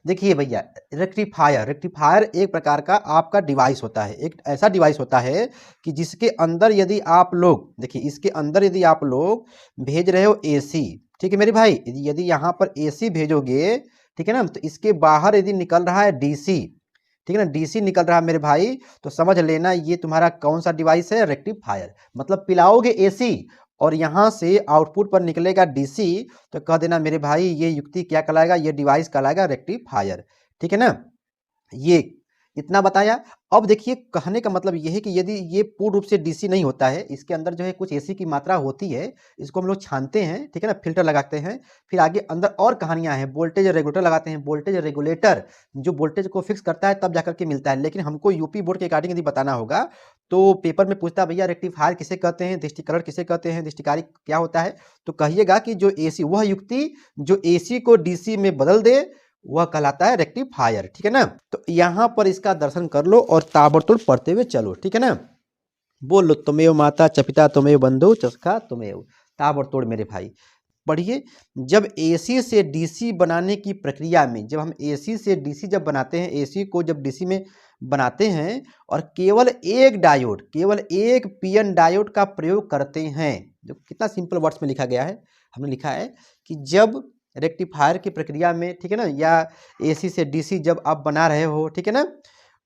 देखिए भैया, rectifier rectifier एक प्रकार का आपका डिवाइस होता है, एक ऐसा डिवाइस होता है कि जिसके अंदर यदि आप लोग देखिए, इसके अंदर यदि आप लोग भेज रहे हो एसी, ठीक है मेरे भाई, यदि यहाँ पर एसी भेजोगे, ठीक है ना, तो इसके बाहर यदि निकल रहा है डीसी, ठीक है ना, डीसी निकल रहा है मेरे भाई, तो समझ लेना ये तुम्हारा कौन सा डिवाइस है, रेक्टिफायर। मतलब पिलाओगे एसी और यहाँ से आउटपुट पर निकलेगा डीसी, तो कह देना मेरे भाई ये युक्ति क्या कहलाएगा, ये डिवाइस कहलाएगा रेक्टिफायर। ठीक है ना, ये इतना बताया। अब देखिए कहने का मतलब ये है कि यदि ये पूर्ण रूप से डीसी नहीं होता है, इसके अंदर जो है कुछ एसी की मात्रा होती है, इसको हम लोग छानते हैं, ठीक है ना, फिल्टर लगाते हैं, फिर आगे अंदर और कहानियां हैं, वोल्टेज रेगुलेटर लगाते हैं, वोल्टेज रेगुलेटर जो वोल्टेज को फिक्स करता है तब जाकर के मिलता है। लेकिन हमको यूपी बोर्ड के अकॉर्डिंग यदि बताना होगा तो पेपर में पूछता है भैया रेक्टिफायर किसे कहते हैं, दृष्टिकरण किसे कहते हैं, दृष्टिकारी क्या होता है, तो कहिएगा कि जो एसी, वह युक्ति जो एसी को डीसी में बदल दे वह कहलाता है रेक्टिफायर। ठीक है ना, तो यहां पर इसका दर्शन कर लो और ताबड़तोड़ पढ़ते हुए चलो। ठीक है ना, बोल लो, तुमेव माता च पिता तुमेव बंधु चस्का तुमेव, ताबड़तोड़ मेरे भाई पढ़िए। जब एसी से डीसी बनाने की प्रक्रिया में, जब हम एसी से डीसी जब बनाते हैं, एसी को जब डीसी में बनाते हैं और केवल एक डायोड, केवल एक पीएन डायोड का प्रयोग करते हैं, जो कितना सिंपल वर्ड्स में लिखा गया है, हमने लिखा है कि जब रेक्टिफायर की प्रक्रिया में, ठीक है ना, या एसी से डीसी जब आप बना रहे हो, ठीक है ना,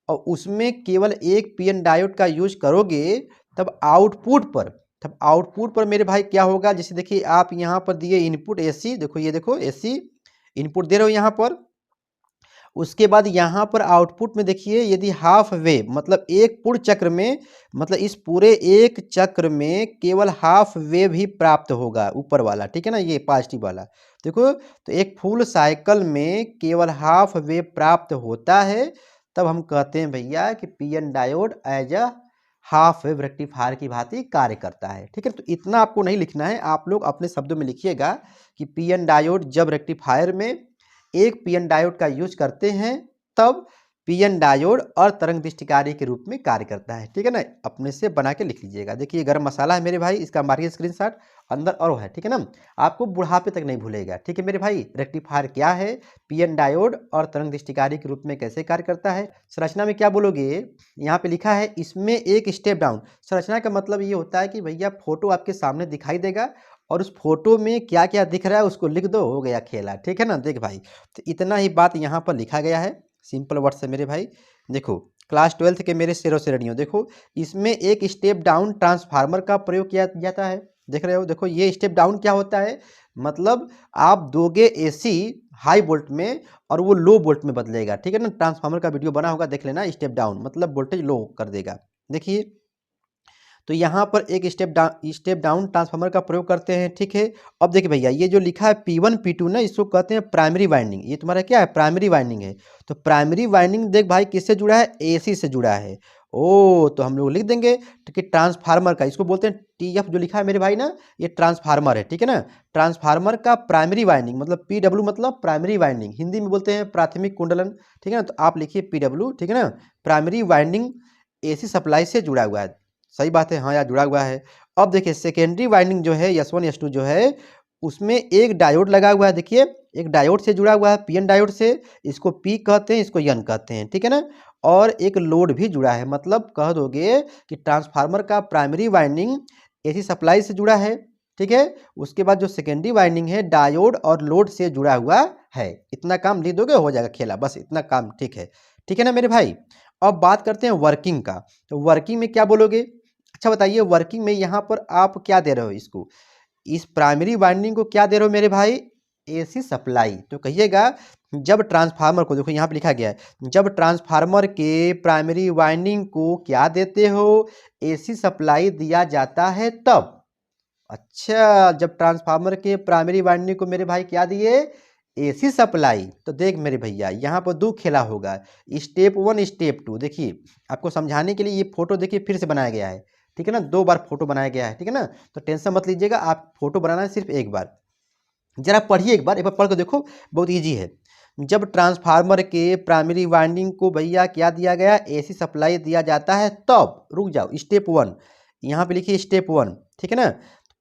और उसमें केवल एक पीएन डायोड का यूज करोगे, तब आउटपुट पर मेरे भाई क्या होगा, जैसे देखिए आप यहाँ पर दिए इनपुट एसी, देखो ये देखो एसी इनपुट दे रहे हो यहाँ पर, उसके बाद यहाँ पर आउटपुट में देखिए यदि हाफ वेव, मतलब एक पूर्ण चक्र में, मतलब इस पूरे एक चक्र में केवल हाफ वेव ही प्राप्त होगा, ऊपर वाला, ठीक है ना, ये पॉजिटिव वाला देखो, तो एक फुल साइकिल में केवल हाफ वेव प्राप्त होता है, तब हम कहते हैं भैया कि PN diode as a half wave rectifier की भांति कार्य करता है। ठीक है, तो इतना आपको नहीं लिखना है, आप लोग अपने शब्दों में लिखिएगा कि पीएन डायोड जब रेक्टिफायर में एक पीएन डायोड का यूज करते हैं, तब पीएन डायोड और तरंग दृष्टिकारी के रूप में कार्य करता है। ठीक है ना, अपने से बना के लिख लीजिएगा। देखिए गरम मसाला है मेरे भाई, इसका मारिए स्क्रीनशॉट, अंदर और है, ठीक है ना, आपको बुढ़ापे तक नहीं भूलेगा। ठीक है मेरे भाई, रेक्टिफायर क्या है, पीएन डायोड और तरंग दृष्टिकारी के रूप में कैसे कार्य करता है। संरचना में क्या बोलोगे, यहाँ पे लिखा है इसमें एक स्टेप डाउन। संरचना का मतलब ये होता है कि भैया फोटो आपके सामने दिखाई देगा और उस फोटो में क्या क्या दिख रहा है उसको लिख दो, हो गया खेला। ठीक है ना, देख भाई, तो इतना ही बात यहाँ पर लिखा गया है, सिंपल वर्ड से मेरे भाई। देखो क्लास 12th के मेरे शेरों शेरनियों, देखो इसमें एक स्टेप डाउन ट्रांसफार्मर का प्रयोग किया जाता है, देख रहे हो, देखो ये स्टेप डाउन क्या होता है, मतलब आप दोगे एसी हाई वोल्ट में और वो लो वोल्ट में बदलेगा। ठीक है ना, ट्रांसफार्मर का वीडियो बना होगा, देख लेना, स्टेप डाउन मतलब वोल्टेज लो कर देगा। देखिए तो यहाँ पर एक स्टेप डाउन ट्रांसफार्मर का प्रयोग करते हैं। ठीक है, अब देखिए भैया ये जो लिखा है P1 P2 ना, इसको कहते हैं प्राइमरी वाइंडिंग, ये तुम्हारा क्या है, प्राइमरी वाइंडिंग है। तो प्राइमरी वाइंडिंग देख भाई किससे जुड़ा है, एसी से जुड़ा है। ओ तो हम लोग लिख देंगे, ठीक है, ट्रांसफार्मर का, इसको बोलते हैं टीएफ जो लिखा है मेरे भाई ना, ये ट्रांसफार्मर है। ठीक है ना, ट्रांसफार्मर का प्राइमरी वाइंडिंग मतलब पीडब्ल्यू, मतलब प्राइमरी वाइंडिंग, हिंदी में बोलते हैं प्राथमिक कुंडलन। ठीक है ना, तो आप लिखिए पीडब्ल्यू, ठीक है ना, प्राइमरी वाइंडिंग एसी सप्लाई से जुड़ा हुआ है। सही बात है, हाँ यार जुड़ा हुआ है। अब देखिए सेकेंडरी वाइंडिंग जो है S1 S2 जो है, उसमें एक डायोड लगा हुआ है, देखिए एक डायोड से जुड़ा हुआ है, पीएन डायोड से, इसको पी कहते हैं, इसको एन कहते हैं। ठीक है ना, और एक लोड भी जुड़ा है, मतलब कह दोगे कि ट्रांसफार्मर का प्राइमरी वाइंडिंग एसी सप्लाई से जुड़ा है। ठीक है, उसके बाद जो सेकेंडरी वाइंडिंग है डायोड और लोड से जुड़ा हुआ है। इतना काम लिख दोगे हो जाएगा खेला, बस इतना काम। ठीक है, ठीक है ना मेरे भाई। अब बात करते हैं वर्किंग का, तो वर्किंग में क्या बोलोगे, अच्छा बताइए, वर्किंग में यहाँ पर आप क्या दे रहे हो, इसको, इस प्राइमरी वाइंडिंग को क्या दे रहे हो मेरे भाई, एसी सप्लाई। तो कहिएगा जब ट्रांसफार्मर को, देखो यहाँ पे लिखा गया है, जब ट्रांसफार्मर के प्राइमरी वाइंडिंग को क्या देते हो, एसी सप्लाई दिया जाता है तब। अच्छा, जब ट्रांसफार्मर के प्राइमरी वाइंडिंग को मेरे भाई क्या दिए, एसी सप्लाई। तो देख मेरे भैया यहाँ पर दो खेला होगा, स्टेप 1 स्टेप 2। देखिए आपको समझाने के लिए ये फोटो देखिए फिर से बनाया गया है। ठीक है ना, 2 बार फोटो बनाया गया है। ठीक है ना, तो टेंशन मत लीजिएगा, आप फोटो बनाना है सिर्फ एक बार, जरा पढ़िए एक बार पढ़ कर देखो, बहुत ईजी है। जब ट्रांसफार्मर के प्राइमरी वाइंडिंग को भैया क्या दिया गया, एसी सप्लाई दिया जाता है तब, रुक जाओ, स्टेप 1 यहाँ पे लिखिए, स्टेप 1। ठीक है ना,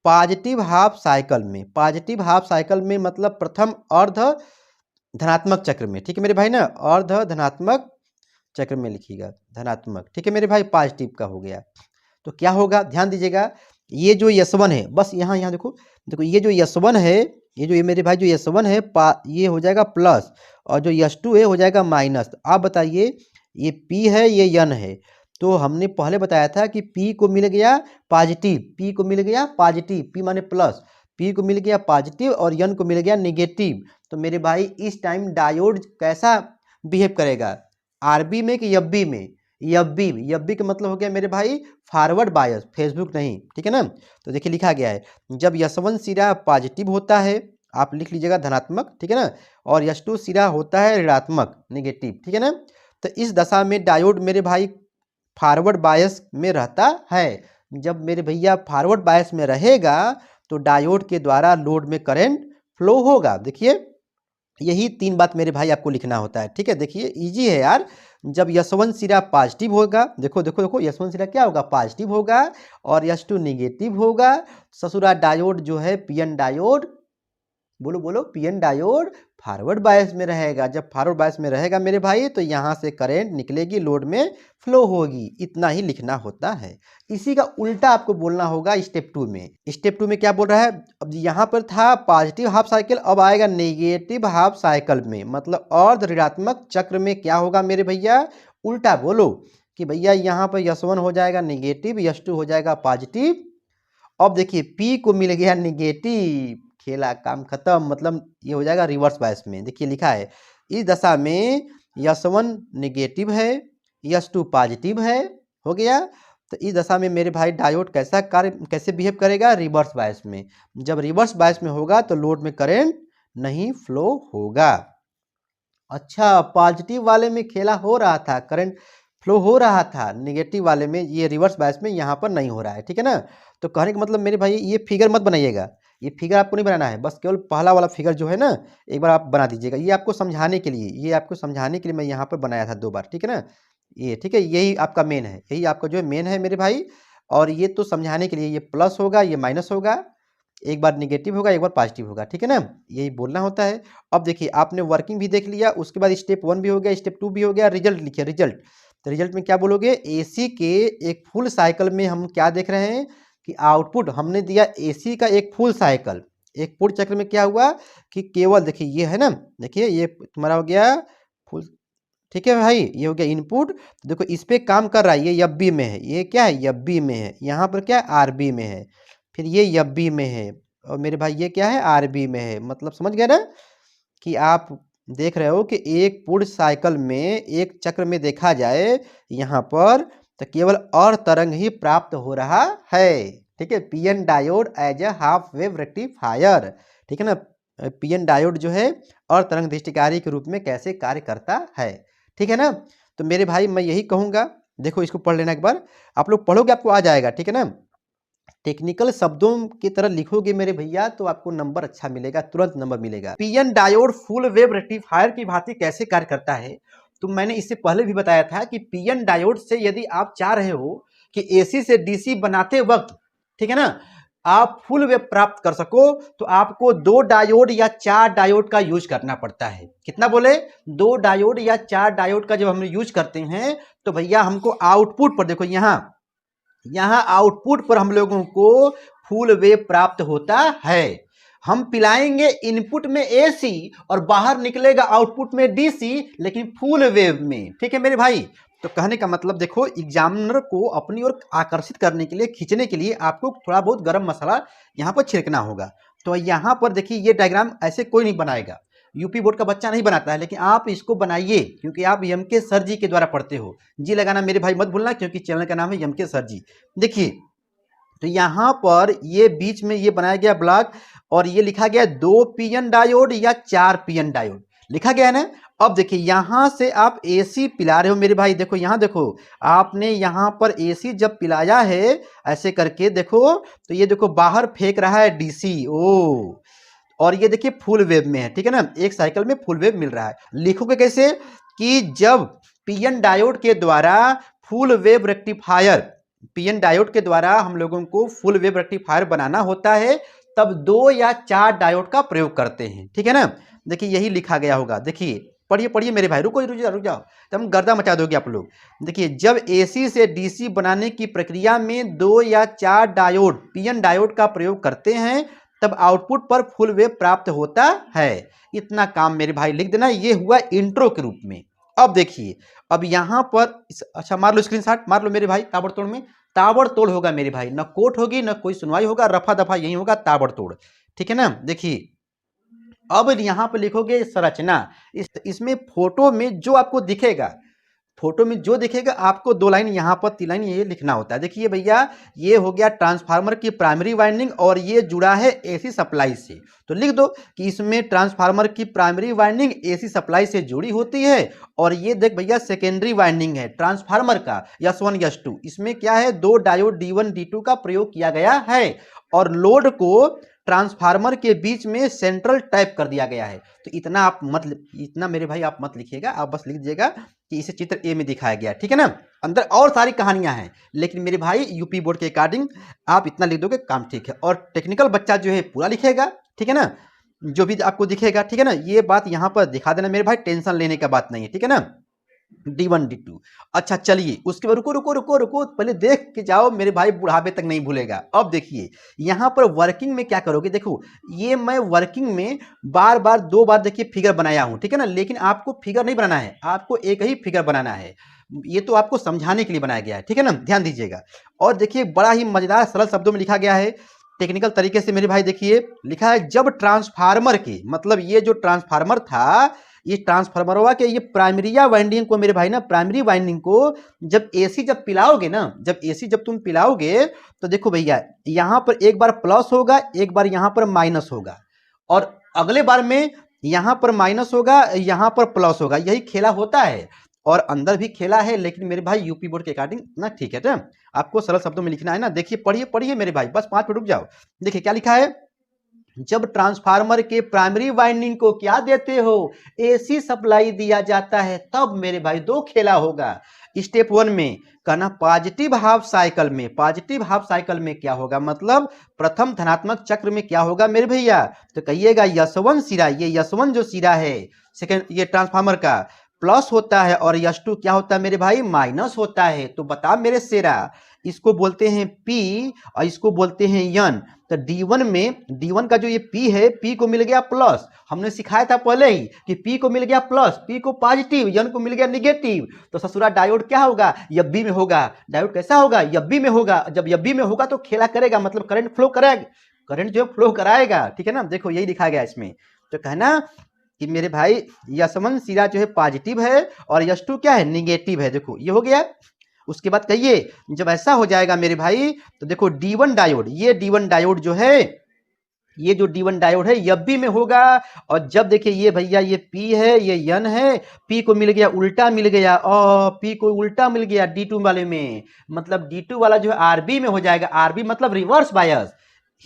पॉजिटिव हाफ साइकिल में, पॉजिटिव हाफ साइकिल में मतलब प्रथम अर्ध धनात्मक चक्र में, ठीक है मेरे भाई ना, अर्ध धनात्मक चक्र में लिखिएगा धनात्मक, ठीक है मेरे भाई, पॉजिटिव का हो गया। तो क्या होगा, ध्यान दीजिएगा, ये जो S1 है, बस यहाँ यहाँ देखो, देखो ये जो S1 है, ये जो ये मेरे भाई जो S1 है ये हो जाएगा प्लस, और जो S2 है हो जाएगा माइनस। तो आप बताइए, ये P है, ये N है, तो हमने पहले बताया था कि P को मिल गया पॉजिटिव, P को मिल गया पॉजिटिव, P माने प्लस, P को मिल गया पॉजिटिव और N को मिल गया निगेटिव। तो मेरे भाई इस टाइम डायोड कैसा बिहेव करेगा, आरबी में कि एफबी में, एफबी, एफबी का मतलब हो गया मेरे भाई फॉरवर्ड बायस, फेसबुक नहीं, ठीक है ना। तो देखिए लिखा गया है, जब S1 सिरा पॉजिटिव होता है, आप लिख लीजिएगा धनात्मक, ठीक है ना, और S2 सिरा होता है ऋणात्मक निगेटिव, ठीक है ना। तो इस दशा में डायोड मेरे भाई फॉरवर्ड बायस में रहता है। जब मेरे भैया फॉरवर्ड बायस में रहेगा तो डायोड के द्वारा लोड में करंट फ्लो होगा। देखिए यही 3 बात मेरे भाई आपको लिखना होता है, ठीक है। देखिए इजी है यार, जब S1 सिरा पॉजिटिव होगा, देखो देखो देखो S1 सिरा क्या होगा, पॉजिटिव होगा, और S2 निगेटिव होगा, ससुरा डायोड जो है पीएन डायोड, बोलो बोलो, पीएन डायोड फॉरवर्ड बायस में रहेगा। जब फॉरवर्ड बायस में रहेगा मेरे भाई तो यहाँ से करंट निकलेगी, लोड में फ्लो होगी, इतना ही लिखना होता है। इसी का उल्टा आपको बोलना होगा स्टेप 2 में। स्टेप 2 में क्या बोल रहा है, अब यहाँ पर था पॉजिटिव हाफ साइकिल, अब आएगा नेगेटिव हाफ साइकिल में, मतलब अर्ध ऋणात्मक चक्र में क्या होगा मेरे भैया, उल्टा बोलो कि भैया यहाँ पर S1 हो जाएगा निगेटिव, S2 हो जाएगा पॉजिटिव। अब देखिए P को मिल गया निगेटिव, खेला काम खत्म, मतलब ये हो जाएगा रिवर्स बायस में। देखिए लिखा है, इस दशा में S1 निगेटिव है, S2 पॉजिटिव है, हो गया। तो इस दशा में मेरे भाई डायोड कैसे बिहेव करेगा, रिवर्स बायस में। जब रिवर्स बायस में होगा तो लोड में करंट नहीं फ्लो होगा। अच्छा, पॉजिटिव वाले में खेला हो रहा था, करंट फ्लो हो रहा था, नेगेटिव वाले में, ये रिवर्स बायस में यहाँ पर नहीं हो रहा है, ठीक है ना। तो कहने का मतलब मेरे भाई ये फिगर मत बनाइएगा, ये फिगर आपको नहीं बनाना है, बस केवल पहला वाला फिगर जो है ना एक बार आप बना दीजिएगा, ये आपको समझाने के लिए, ये आपको समझाने के लिए मैं यहाँ पर बनाया था 2 बार, ठीक है ना। ये ठीक है, यही आपका मेन है, यही आपका जो है मेन है मेरे भाई। और ये तो समझाने के लिए, ये प्लस होगा, ये माइनस होगा, एक बार निगेटिव होगा, एक बार पॉजिटिव होगा, ठीक है ना, यही बोलना होता है। अब देखिए आपने वर्किंग भी देख लिया, उसके बाद स्टेप 1 भी हो गया, स्टेप 2 भी हो गया, रिजल्ट लिखिए, रिजल्ट। तो रिजल्ट में क्या बोलोगे, एसी के एक फुल साइकिल में हम क्या देख रहे हैं कि आउटपुट हमने दिया एसी का एक फुल साइकिल, एक पूर्ण चक्र में क्या हुआ कि केवल देखिए ये है ना, देखिए ये तुम्हारा हो गया फुल, ठीक है भाई, ये हो गया इनपुट। देखो इस पे काम कर रहा है, ये एफबी में है, ये क्या है एफबी में है, यहाँ पर क्या है आरबी में है, फिर ये एफबी में है, और मेरे भाई ये क्या है आरबी में है। मतलब समझ गए ना कि आप देख रहे हो कि एक पूर्ण साइकिल में, एक चक्र में देखा जाए यहाँ पर तो केवल और तरंग ही प्राप्त हो रहा है, ठीक है। PN diode as a half wave rectifier, ठीक है ना, पीएन डायोड जो है और तरंग दृष्टिकारी के रूप में कैसे कार्य करता है, ठीक है ना। तो मेरे भाई मैं यही कहूँगा, देखो इसको पढ़ लेना एक बार, आप लोग पढ़ोगे आपको आ जाएगा, ठीक है ना। टेक्निकल शब्दों की तरह लिखोगे मेरे भैया तो आपको नंबर अच्छा मिलेगा, तुरंत नंबर मिलेगा। PN diode full wave rectifier की भांति कैसे कार्य करता है, तो मैंने इससे पहले भी बताया था कि पीएन डायोड से यदि आप चाह रहे हो कि एसी से डीसी बनाते वक्त, ठीक है ना, आप फुल वेव प्राप्त कर सको तो आपको 2 डायोड या 4 डायोड का यूज करना पड़ता है। कितना बोले, 2 डायोड या 4 डायोड का जब हम यूज करते हैं तो भैया हमको आउटपुट पर देखो, यहाँ आउटपुट पर हम लोगों को फुल वेव प्राप्त होता है। हम पिलाएंगे इनपुट में एसी और बाहर निकलेगा आउटपुट में डीसी, लेकिन फुल वेव में, ठीक है मेरे भाई। तो कहने का मतलब देखो, एग्जामिनर को अपनी ओर आकर्षित करने के लिए, खींचने के लिए आपको थोड़ा बहुत गरम मसाला यहाँ पर छिड़कना होगा। तो यहाँ पर देखिए ये डायग्राम ऐसे कोई नहीं बनाएगा, यूपी बोर्ड का बच्चा नहीं बनाता है, लेकिन आप इसको बनाइए क्योंकि आप एमके सर जी के द्वारा पढ़ते हो। जी लगाना मेरे भाई मत भूलना, क्योंकि चैनल का नाम है एमके सर जी। देखिए तो यहाँ पर ये बीच में ये बनाया गया ब्लॉक, और ये लिखा गया 2 पीएन डायोड या 4 पीएन डायोड लिखा गया है ना। अब देखिए यहाँ से आप एसी पिला रहे हो मेरे भाई, देखो यहाँ देखो, आपने यहाँ पर एसी जब पिलाया है ऐसे करके देखो, तो ये देखो बाहर फेंक रहा है डीसी, ओ, और ये देखिए फुल वेव में है, ठीक है ना, एक साइकिल में फुल वेव मिल रहा है। लिखोगे कैसे कि जब पीएन डायोड के द्वारा full wave rectifier, PN diode के द्वारा हम लोगों को फुल वेव रेक्टिफायर बनाना होता है तब 2 या 4 डायोड का प्रयोग करते हैं, ठीक है ना। देखिए यही लिखा गया होगा। देखिए पढ़िए पढ़िए मेरे भाई, रुको रुक जाओ, तब हम गर्दा मचा दोगे आप लोग। देखिए जब एसी से डीसी बनाने की प्रक्रिया में 2 या 4 डायोड पीएन डायोड का प्रयोग करते हैं तब आउटपुट पर फुल वेव प्राप्त होता है। इतना काम मेरे भाई लिख देना, ये हुआ इंट्रो के रूप में। अब देखिए, अब यहां पर अच्छा मार लो स्क्रीनशॉट, मार लो मेरे भाई, ताबड़तोड़ में ताबड़तोड़ होगा मेरे भाई, न कोर्ट होगी न कोई सुनवाई होगा, रफा दफा यही होगा, ताबड़तोड़। ठीक है ना। देखिए अब यहां पर लिखोगे संरचना, इसमें फोटो में जो आपको दिखेगा, फोटो में जो दिखेगा आपको 2 लाइन यहां पर 3 लाइन ये लिखना होता है। देखिए भैया ये हो गया ट्रांसफार्मर की प्राइमरी वाइंडिंग और ये जुड़ा है एसी सप्लाई से, तो लिख दो कि इसमें ट्रांसफार्मर की प्राइमरी वाइंडिंग एसी सप्लाई से जुड़ी होती है और ये देख भैया सेकेंडरी वाइंडिंग है ट्रांसफार्मर का S1 S2। इसमें क्या है, 2 डायोड D1 D2 का प्रयोग किया गया है और लोड को ट्रांसफार्मर के बीच में सेंट्रल टैप कर दिया गया है। तो इतना आप मत, इतना मेरे भाई आप मत लिखिएगा, आप बस लिख दीजिएगा कि इसे चित्र ए में दिखाया गया। ठीक है ना। अंदर और सारी कहानियां हैं, लेकिन मेरे भाई यूपी बोर्ड के अकॉर्डिंग आप इतना लिख दोगे काम ठीक है। और टेक्निकल बच्चा जो है पूरा लिखेगा। ठीक है ना, जो भी आपको दिखेगा। ठीक है ना, ये बात यहां पर दिखा देना मेरे भाई, टेंशन लेने का बात नहीं है। ठीक है ना, D1 D2। अच्छा चलिए उसके बाद रुको रुको रुको रुको, पहले देख के जाओ मेरे भाई, बुढ़ापे तक नहीं भूलेगा। अब देखिए यहां पर वर्किंग में क्या करोगे, देखो ये मैं वर्किंग में बार बार 2 बार देखिए फिगर बनाया हूं। ठीक है ना, लेकिन आपको फिगर नहीं बनाना है, आपको एक ही फिगर बनाना है, ये तो आपको समझाने के लिए बनाया गया है। ठीक है ना, ध्यान दीजिएगा। और देखिए बड़ा ही मजेदार सरल शब्दों में लिखा गया है, टेक्निकल तरीके से मेरे भाई। देखिए लिखा है जब ट्रांसफार्मर के, मतलब ये जो ट्रांसफार्मर था, ये ट्रांसफार्मर हुआ कि ये प्राइमरी वाइंडिंग को मेरे भाई ना, प्राइमरी वाइंडिंग को जब एसी जब पिलाओगे ना, जब एसी जब तुम पिलाओगे तो देखो भैया यहां पर एक बार प्लस होगा, एक बार यहां पर माइनस होगा और अगले बार में यहां पर माइनस होगा, यहां पर प्लस होगा। यही खेला होता है और अंदर भी खेला है, लेकिन मेरे भाई यूपी बोर्ड के अकॉर्डिंग ना ठीक है ना, आपको सरल शब्दों में लिखना है ना। देखिए पढ़िए पढ़िए मेरे भाई, बस 5 मिनट रुक जाओ। देखिए क्या लिखा है, जब ट्रांसफार्मर के प्राइमरी वाइंडिंग को क्या देते हो, एसी सप्लाई दिया जाता है, तब मेरे भाई 2 खेला होगा। स्टेप 1 में कहना पॉजिटिव हाफ साइकिल में, पॉजिटिव हाफ साइकिल में क्या होगा, मतलब प्रथम धनात्मक चक्र में क्या होगा मेरे भैया, तो कहिएगा S1 सिरा, ये S1 जो सिरा है सेकेंड ये ट्रांसफार्मर का प्लस होता है और S2 क्या होता है मेरे भाई, माइनस होता है। तो बता मेरे शेरा, इसको बोलते हैं P और इसको बोलते हैं N। तो D1 में, D1 का जो ये P है, P को मिल गया प्लस, हमने सिखाया था पहले ही कि P को मिल गया प्लस, P को पॉजिटिव, N को मिल गया निगेटिव। तो ससुरा डायोड क्या होगा, यब्बी में होगा। डायोड कैसा होगा, यब्बी में होगा। जब यब्बी में होगा तो खेला करेगा, मतलब करंट फ्लो करेगा, करंट जो फ्लो कराएगा। ठीक है ना, देखो यही लिखा गया इसमें। तो कहना कि मेरे भाई S1 सिरा जो है पॉजिटिव है और S2 क्या है, निगेटिव है। देखो ये हो गया। उसके बाद कहिए जब ऐसा हो जाएगा मेरे भाई, तो देखो D1 डायोड, ये D1 डायोड जो है, ये जो D1 डायोड है यब्बी में होगा। और जब देखिए ये भैया ये P है, ये N है, P को मिल गया उल्टा मिल गया, और P को उल्टा मिल गया D2 वाले में, मतलब D2 वाला जो है RB में हो जाएगा। RB मतलब रिवर्स बायस,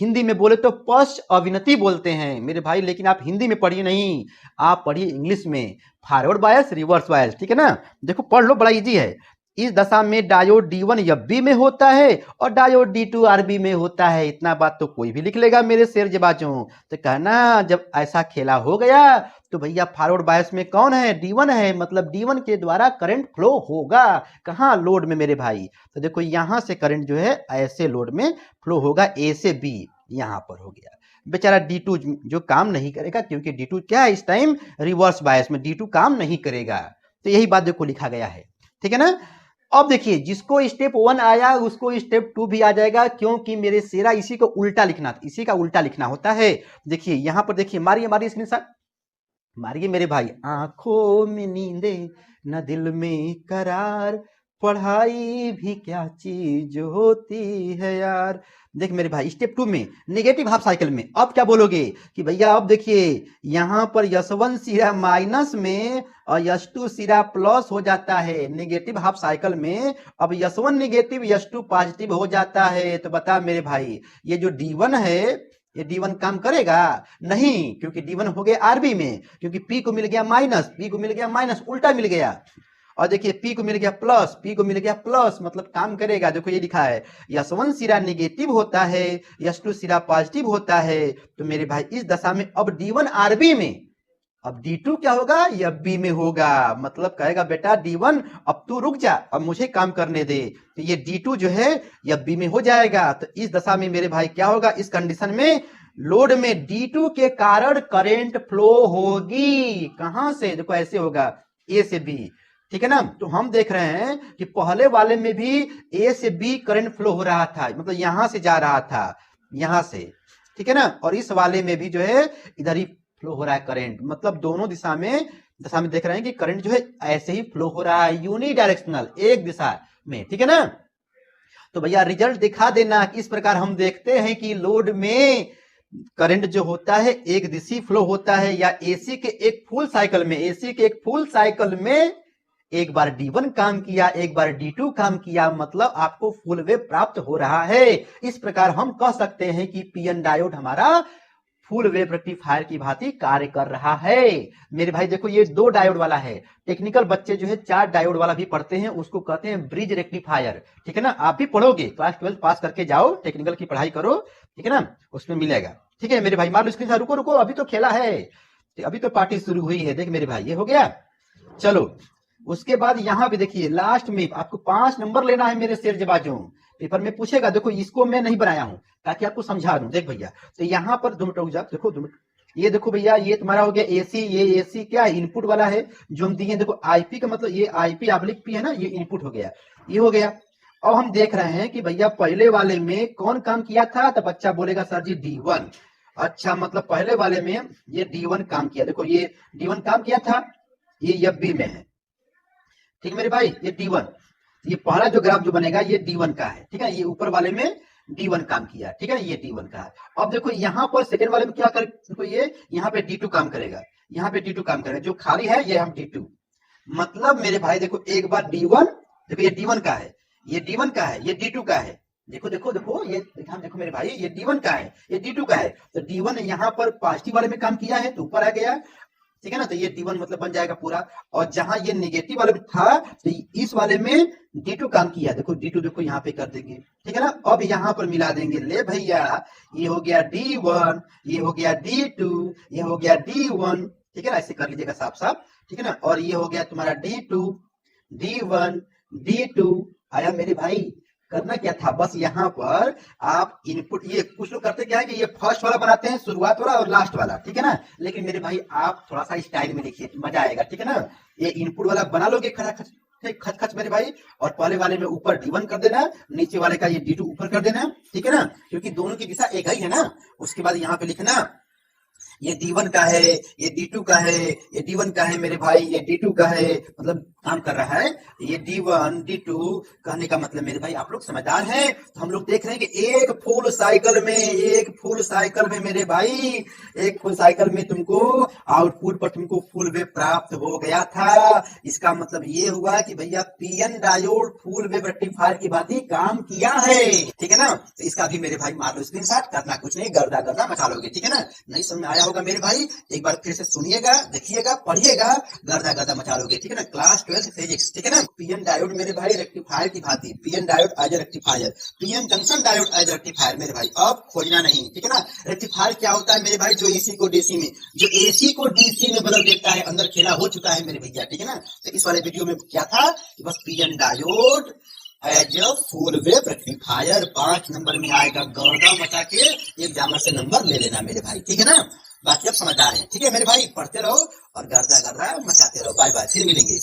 हिंदी में बोले तो पश्च अविनति बोलते हैं मेरे भाई, लेकिन आप हिंदी में पढ़िए नहीं, आप पढ़िए इंग्लिश में, फॉरवर्ड बायस रिवर्स बायस। ठीक है ना, देखो पढ़ लो, बड़ा इजी है। इस दशा में डायोड D1 यब्बी में होता है और डायोड D2 RB में होता है। इतना बात तो कोई भी लिख लेगा मेरे शेर जबाचों। तो कहना जब ऐसा खेला हो गया तो भैया फॉरवर्ड बायस में कौन है, D1 है, मतलब D1 के द्वारा करंट फ्लो होगा। कहाँ, लोड में मेरे भाई। तो देखो यहां से करंट जो है ऐसे लोड में फ्लो होगा, A से B यहां पर हो गया। बेचारा D2 जो काम नहीं करेगा, क्योंकि D2 क्या है इस टाइम रिवर्स बायस में, D2 काम नहीं करेगा। तो यही बात देखो लिखा गया है। ठीक है ना। अब देखिए जिसको स्टेप 1 आया उसको स्टेप 2 भी आ जाएगा, क्योंकि मेरे शेरा इसी को उल्टा लिखना, इसी का उल्टा लिखना होता है। देखिए यहां पर देखिए, मारिए मारिए स्क्रीनशॉट, मारिए मेरे भाई। आंखों में नींदे न दिल में करार, पढ़ाई भी क्या चीज होती है यार। देख मेरे भाई स्टेप 2 में नेगेटिव हाफ साइकिल में अब क्या बोलोगे कि भैया अब देखिए यहां पर S1 सिरा माइनस में और S2 सिरा प्लस हो जाता है नेगेटिव हाफ साइकिल में। अब S1 नेगेटिव S2 पॉजिटिव हो जाता है। तो बता मेरे भाई ये जो D1 है, ये D1 काम करेगा नहीं, क्योंकि D1 हो गया RB में, क्योंकि P को मिल गया माइनस, P को मिल गया माइनस, उल्टा मिल गया। और देखिए P को मिल गया प्लस, P को मिल गया प्लस, मतलब काम करेगा। देखो ये लिखा है S1 सिरा नेगेटिव होता है, S2 सिरा पॉजिटिव होता है। तो मेरे भाई इस दशा में अब D1 RB में, अब D2 क्या होगा, यह B में होगा, मतलब कहेगा बेटा D1 अब तू रुक जा, अब मुझे काम करने दे, तो ये D2 जो है यह B में हो जाएगा। तो इस दशा में मेरे भाई क्या होगा, इस कंडीशन में लोड में D2 के कारण करंट फ्लो होगी। कहां से, देखो ऐसे होगा, A से B, ठीक है ना। तो हम देख रहे हैं कि पहले वाले में भी A से B करंट फ्लो हो रहा था, मतलब यहां से जा रहा था, यहां से, ठीक है ना। और इस वाले में भी जो है इधर ही फ्लो हो रहा है करंट, मतलब दोनों दिशा में देख रहे हैं कि करंट जो है ऐसे ही फ्लो हो रहा है, यूनिडायरेक्शनल, एक दिशा में, ठीक है ना। तो भैया रिजल्ट दिखा देना। इस प्रकार हम देखते हैं कि लोड में करंट जो होता है एक दिशी फ्लो होता है, या एसी के एक फुल साइकिल में एक बार D1 काम किया, एक बार D2 काम किया, मतलब आपको फुल वेव प्राप्त हो रहा है। इस प्रकार हम कह सकते हैं कि पीएन डायोड हमारा फुल वेव रेक्टिफायर की भांति कार्य कर रहा है। मेरे भाई देखो ये 2 डायोड वाला है, टेक्निकल बच्चे जो है 4 डायोड वाला भी पढ़ते हैं, उसको कहते हैं ब्रिज रेक्टिफायर, ठीक है ना। आप भी पढ़ोगे, क्लास 12 पास करके जाओ, टेक्निकल की पढ़ाई करो, ठीक है ना, उसमें मिलेगा, ठीक है मेरे भाई। मान लो स्क्रीन से, रुको रुको, अभी तो खेला है, अभी तो पार्टी शुरू हुई है, देख मेरे भाई ये हो गया। चलो उसके बाद यहां पे देखिए लास्ट में आपको 5 नंबर लेना है मेरे शेर जबाजों, पेपर में पूछेगा। देखो इसको मैं नहीं बनाया हूं ताकि आपको समझा दूं, देख भैया। तो यहाँ पर 2 मिनट रुक जा, देखो 2 मिनट, ये देखो भैया, ये तुम्हारा हो गया एसी, ये एसी क्या इनपुट वाला है जो हम दिए, देखो आईपी का मतलब ये आईपी ऑब्लिक पी है ना, ये इनपुट हो गया, ये हो गया। अब हम देख रहे हैं कि भैया पहले वाले में कौन काम किया था, तो बच्चा बोलेगा सर जी D1। अच्छा, मतलब पहले वाले में ये D1 काम किया, देखो ये D1 काम किया था, ये बी में है, ठीक है मेरे भाई, ये D1, ये पहला जो ग्राफ जो बनेगा ये D1 का है, ठीक है। ये ऊपर वाले में D1 काम किया, ठीक है, ये D1 का है। अब देखो यहाँ पर सेकंड वाले में क्या कर, देखो ये यहाँ पे D2 काम करेगा, यहाँ पे D2 काम करेगा, जो खाली है ये हम D2, मतलब मेरे भाई देखो एक बार D1, देखो ये D1 का है, ये D1 का है, ये D2 का है, देखो देखो देखो ये देखो मेरे भाई, ये D1 का है, ये D2 का है। तो D1 यहाँ पर पॉजिटिव वाले में काम किया है तो ऊपर आ गया, ठीक है ना, तो ये D1 मतलब बन जाएगा पूरा। और जहां ये नेगेटिव वाले में था तो इस वाले में D2 काम किया, देखो D2 देखो यहाँ पे कर देंगे, ठीक है ना। अब यहाँ पर मिला देंगे, ले भैया ये हो गया D1, ये हो गया D2, ये हो गया D1, ठीक है ना, ऐसे कर लीजिएगा साफ साफ, ठीक है ना। और ये हो गया तुम्हारा D2, D1, D2 आया मेरे भाई। करना क्या था, बस यहाँ पर आप इनपुट, ये कुछ लोग करते क्या है कि ये फर्स्ट वाला बनाते हैं, शुरुआत वाला और लास्ट वाला, ठीक है ना। लेकिन मेरे भाई आप थोड़ा सा स्टाइल में लिखिए, मजा आएगा, ठीक है ना। ये इनपुट वाला बना लोगे खड़ा खच खच मेरे भाई, और पहले वाले में ऊपर D1 कर देना, नीचे वाले का ये D2 ऊपर कर देना, ठीक है ना, क्योंकि दोनों की दिशा एक ही है ना। उसके बाद यहाँ पे लिखना ये D1 का है, ये D2 का है, ये D1 का है मेरे भाई, ये D2 का है, मतलब काम कर रहा है। ये D1 D2 कहने का मतलब मेरे भाई आप लोग समझदार हैं। तो हम लोग देख रहे हैं कि एक फुल साइकिल में मेरे भाई, एक फुल साइकिल में तुमको आउटपुट पर तुमको फुल वेव प्राप्त हो गया था। इसका मतलब ये हुआ कि भैया PN diode full wave rectifier की भांति काम किया है, ठीक है ना। तो इसका भी मेरे भाई मार लो स्क्रीनशॉट, करना कुछ नहीं, गर्दा गर्दा मचा लोगे, ठीक है ना। नहीं समझ में आया होगा मेरे भाई, एक बार फिर से सुनिएगा, देखिएगा, पढ़िएगा, गर्दा गर्दा मचा लोगे, ठीक है ना। क्लास 12 फिजिक्स, ठीक है ना। पीएन डायोड मेरे भाई रेक्टिफायर की भांति, PN diode as a rectifier, PN junction diode as rectifier मेरे भाई, अब खोजना नहीं, ठीक है ना। रेक्टिफायर क्या होता है मेरे भाई, जो एसी को डीसी में, जो एसी को डीसी में बदल देता है, अंदर खेला हो चुका है मेरे भैया, ठीक है ना। तो इस वाले वीडियो में क्या था कि बस PN diode as a full wave rectifier 5 number में आएगा, गर्दा मचा के एग्जामर से नंबर ले लेना मेरे भाई, ठीक है ना। बाकी अब समझदार है, ठीक है मेरे भाई, पढ़ते रहो और गर्दा गर्दा मचाते रहो। बाय बाय, फिर मिलेंगे।